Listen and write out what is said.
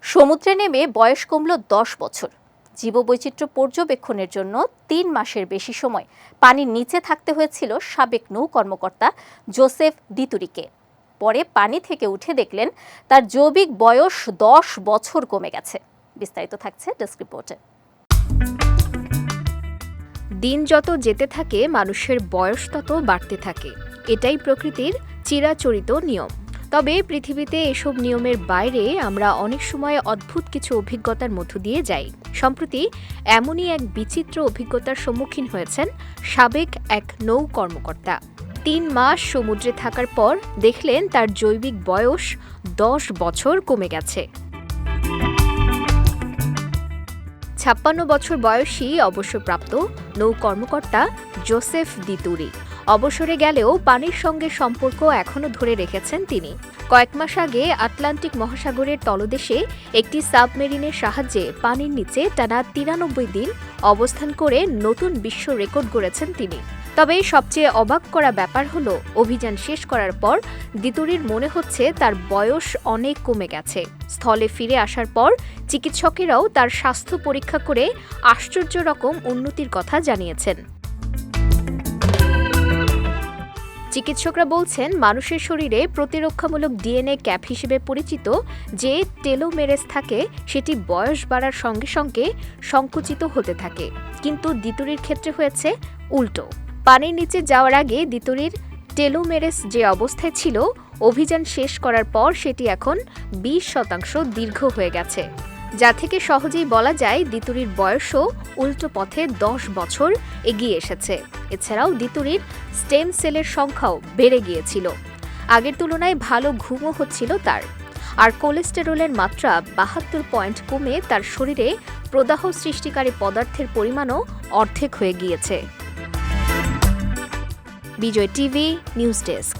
সমুদ্রে নেমে বয়স কমল ১০ বছর। জীববৈচিত্র্য পর্যবেক্ষণের জন্য ৩ মাসের বেশি সময় পানির নিচে থাকতে হয়েছিল সাবেক নৌ কর্মকর্তা জোসেফ দিতুরিকে। পরে পানি থেকে উঠে দেখলেন তার জৈবিক বয়স ১০ বছর কমে গেছে। বিস্তারিত থাকছে ডেস্ক রিপোর্টে। দিন যত যেতে থাকে মানুষের বয়স তত বাড়তে থাকে, এটাই প্রকৃতির চিরাচরিত নিয়ম। তবে পৃথিবীতে এসব নিয়মের বাইরে আমরা অনেক সময় অদ্ভুত কিছু অভিজ্ঞতার মধ্য দিয়ে যাই। সম্প্রতি এমনই এক বিচিত্র অভিজ্ঞতার সম্মুখীন হয়েছেন সাবেক এক নৌ কর্মকর্তা। ৩ মাস সমুদ্রে থাকার পর দেখলেন তার জৈবিক বয়স ১০ বছর কমে গেছে। ৫৬ বছর বয়সী অবসরপ্রাপ্ত নৌ কর্মকর্তা জোসেফ দিতুরি অবসরে গেলেও পানির সঙ্গে সম্পর্ক এখনও ধরে রেখেছেন তিনি। কয়েক মাস আগে আটলান্টিক মহাসাগরের তলদেশে একটি সাবমেরিনের সাহায্যে পানির নিচে টানা ৯৩ দিন অবস্থান করে নতুন বিশ্ব রেকর্ড গড়েছেন তিনি। তবে সবচেয়ে অবাক করা ব্যাপার হলো, অভিযান শেষ করার পর দিতুরির মনে হচ্ছে তার বয়স অনেক কমে গেছে। স্থলে ফিরে আসার পর চিকিৎসকেরাও তার স্বাস্থ্য পরীক্ষা করে আশ্চর্য রকম উন্নতির কথা জানিয়েছেন। চিকিৎসকরা বলছেন, মানুষের শরীরে প্রতিরক্ষামূলক ডিএনএ ক্যাপ হিসেবে পরিচিত যে টেলোমেরেস থাকে সেটি বয়স বাড়ার সঙ্গে সঙ্গে সংকুচিত হতে থাকে, কিন্তু দিতুরির ক্ষেত্রে হয়েছে উল্টো। পানির নিচে যাওয়ার আগে দিতুরির টেলোমেরেস যে অবস্থায় ছিল, অভিযান শেষ করার পর সেটি এখন ২০% দীর্ঘ হয়ে গেছে, যা থেকে সহজেই বলা যায় দিতুরির বয়সও উল্টো পথে ১০ বছর এগিয়ে এসেছে। এছাড়াও দিতুরির স্টেম সেলের সংখ্যাও বেড়ে গিয়েছিল। আগের তুলনায় ভালো ঘুমও হচ্ছিল তার। আর কোলেস্টেরলের মাত্রা ৭২ পয়েন্ট কমে তার শরীরে প্রদাহ সৃষ্টিকারী পদার্থের পরিমাণও অর্ধেক হয়ে গিয়েছে। বিজয় টিভি নিউজ ডেস্ক।